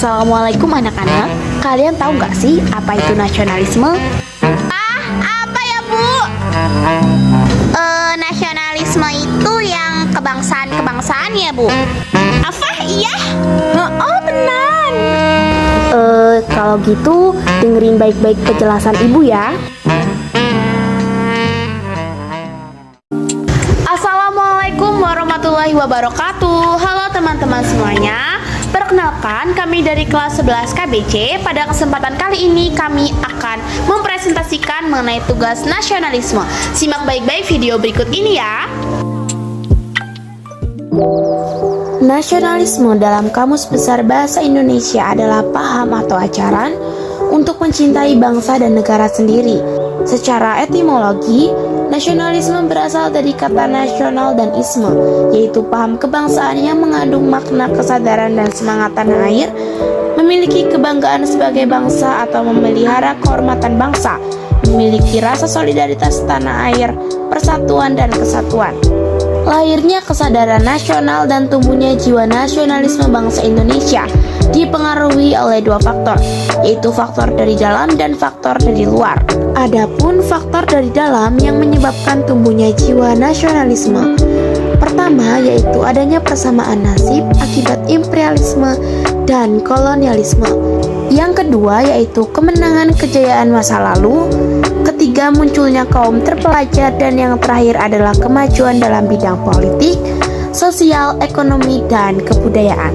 Assalamualaikum anak-anak. Kalian tahu nggak sih apa itu nasionalisme? Apa ya, Bu? Nasionalisme itu yang kebangsaan ya, Bu? Apa? Iya? Oh, benar. Kalau gitu dengerin baik-baik penjelasan ibu ya. Assalamualaikum warahmatullahi wabarakatuh. Halo teman-teman semuanya. Perkenalkan, kami dari kelas 11 KBC. Pada kesempatan kali ini kami akan mempresentasikan mengenai tugas nasionalisme. Simak baik-baik video berikut ini ya. Nasionalisme dalam Kamus Besar Bahasa Indonesia adalah paham atau ajaran untuk mencintai bangsa dan negara sendiri. Secara etimologi, nasionalisme berasal dari kata nasional dan isme, yaitu paham kebangsaan yang mengandung makna kesadaran dan semangat tanah air, memiliki kebanggaan sebagai bangsa atau memelihara kehormatan bangsa, memiliki rasa solidaritas tanah air, persatuan dan kesatuan. Lahirnya kesadaran nasional dan tumbuhnya jiwa nasionalisme bangsa Indonesia dipengaruhi oleh dua faktor, yaitu faktor dari dalam dan faktor dari luar. Adapun faktor dari dalam yang menyebabkan tumbuhnya jiwa nasionalisme, pertama yaitu adanya persamaan nasib akibat imperialisme dan kolonialisme. Yang kedua yaitu kemenangan kejayaan masa lalu. Ketiga, munculnya kaum terpelajar, dan yang terakhir adalah kemajuan dalam bidang politik, sosial, ekonomi, dan kebudayaan.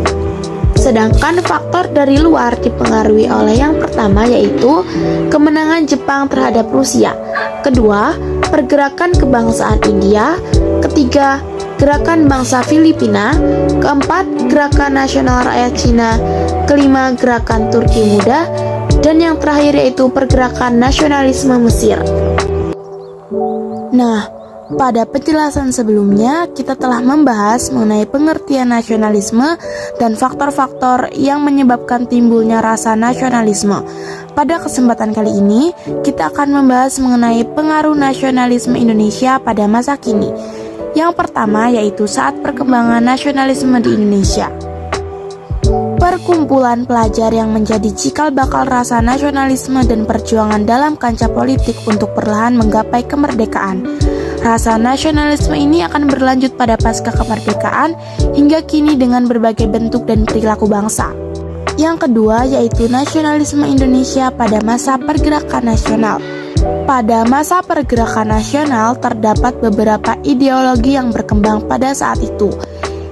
Sedangkan faktor dari luar dipengaruhi oleh yang pertama yaitu kemenangan Jepang terhadap Rusia, kedua, pergerakan kebangsaan India, ketiga, gerakan bangsa Filipina, keempat, gerakan nasional rakyat Cina, kelima, gerakan Turki Muda, dan yang terakhir yaitu pergerakan nasionalisme Mesir. Nah, pada penjelasan sebelumnya kita telah membahas mengenai pengertian nasionalisme dan faktor-faktor yang menyebabkan timbulnya rasa nasionalisme. Pada kesempatan kali ini, kita akan membahas mengenai pengaruh nasionalisme Indonesia pada masa kini. Yang pertama yaitu saat perkembangan nasionalisme di Indonesia. Perkumpulan pelajar yang menjadi cikal bakal rasa nasionalisme dan perjuangan dalam kancah politik untuk perlahan menggapai kemerdekaan. Rasa nasionalisme ini akan berlanjut pada pasca kemerdekaan hingga kini dengan berbagai bentuk dan perilaku bangsa. Yang kedua yaitu nasionalisme Indonesia pada masa pergerakan nasional. Pada masa pergerakan nasional terdapat beberapa ideologi yang berkembang pada saat itu.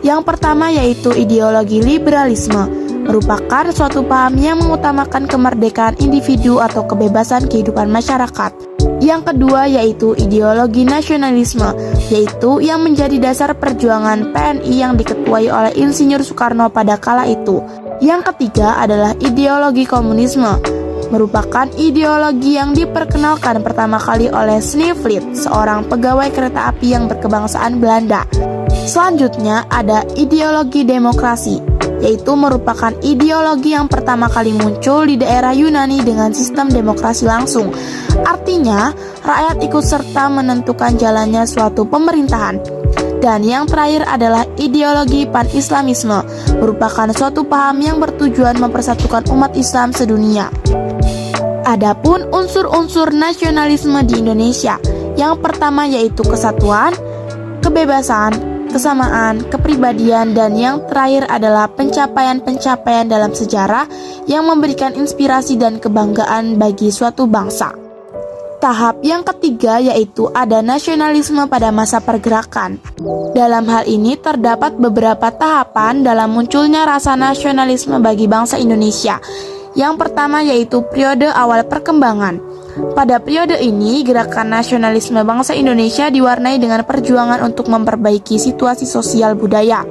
Yang pertama yaitu ideologi liberalisme, merupakan suatu paham yang mengutamakan kemerdekaan individu atau kebebasan kehidupan masyarakat. Yang kedua yaitu ideologi nasionalisme, yaitu yang menjadi dasar perjuangan PNI yang diketuai oleh Insinyur Soekarno pada kala itu. Yang ketiga adalah ideologi komunisme, merupakan ideologi yang diperkenalkan pertama kali oleh Sneflit, seorang pegawai kereta api yang berkebangsaan Belanda. Selanjutnya ada ideologi demokrasi, yaitu merupakan ideologi yang pertama kali muncul di daerah Yunani dengan sistem demokrasi langsung. Artinya, rakyat ikut serta menentukan jalannya suatu pemerintahan. Dan yang terakhir adalah ideologi pan-islamisme, merupakan suatu paham yang bertujuan mempersatukan umat Islam sedunia. Adapun unsur-unsur nasionalisme di Indonesia, yang pertama yaitu kesatuan, kebebasan, kesamaan, kepribadian, dan yang terakhir adalah pencapaian-pencapaian dalam sejarah yang memberikan inspirasi dan kebanggaan bagi suatu bangsa. Tahap yang ketiga yaitu ada nasionalisme pada masa pergerakan. Dalam hal ini terdapat beberapa tahapan dalam munculnya rasa nasionalisme bagi bangsa Indonesia. Yang pertama yaitu periode awal perkembangan. Pada periode ini, gerakan nasionalisme bangsa Indonesia diwarnai dengan perjuangan untuk memperbaiki situasi sosial budaya.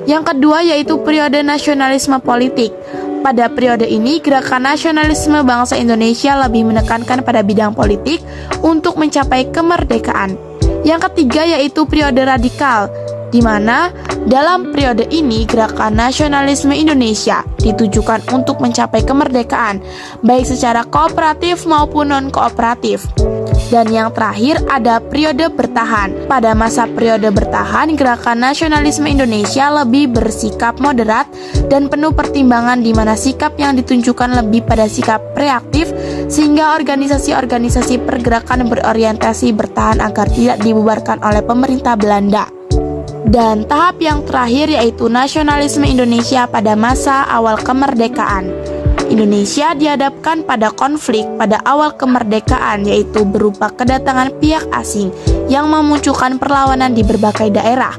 Yang kedua yaitu periode nasionalisme politik. Pada periode ini, gerakan nasionalisme bangsa Indonesia lebih menekankan pada bidang politik untuk mencapai kemerdekaan. Yang ketiga yaitu periode radikal, di mana dalam periode ini gerakan nasionalisme Indonesia ditujukan untuk mencapai kemerdekaan, baik secara kooperatif maupun non-kooperatif. Dan yang terakhir ada periode bertahan. Pada masa periode bertahan, gerakan nasionalisme Indonesia lebih bersikap moderat dan penuh pertimbangan di mana sikap yang ditunjukkan lebih pada sikap reaktif sehingga organisasi-organisasi pergerakan berorientasi bertahan agar tidak dibubarkan oleh pemerintah Belanda. Dan tahap yang terakhir yaitu nasionalisme Indonesia pada masa awal kemerdekaan. Indonesia dihadapkan pada konflik pada awal kemerdekaan yaitu berupa kedatangan pihak asing yang memunculkan perlawanan di berbagai daerah.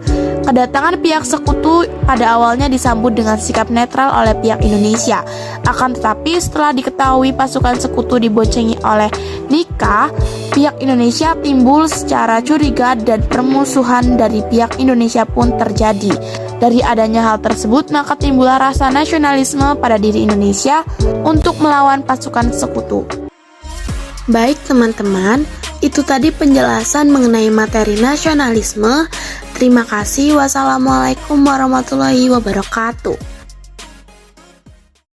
Kedatangan pihak sekutu pada awalnya disambut dengan sikap netral oleh pihak Indonesia. Akan tetapi setelah diketahui pasukan sekutu diboncengi oleh Nika, pihak Indonesia timbul secara curiga dan permusuhan dari pihak Indonesia pun terjadi. Dari adanya hal tersebut, maka timbullah rasa nasionalisme pada diri Indonesia untuk melawan pasukan sekutu. Baik teman-teman, itu tadi penjelasan mengenai materi nasionalisme. Terima kasih. Wassalamualaikum warahmatullahi wabarakatuh.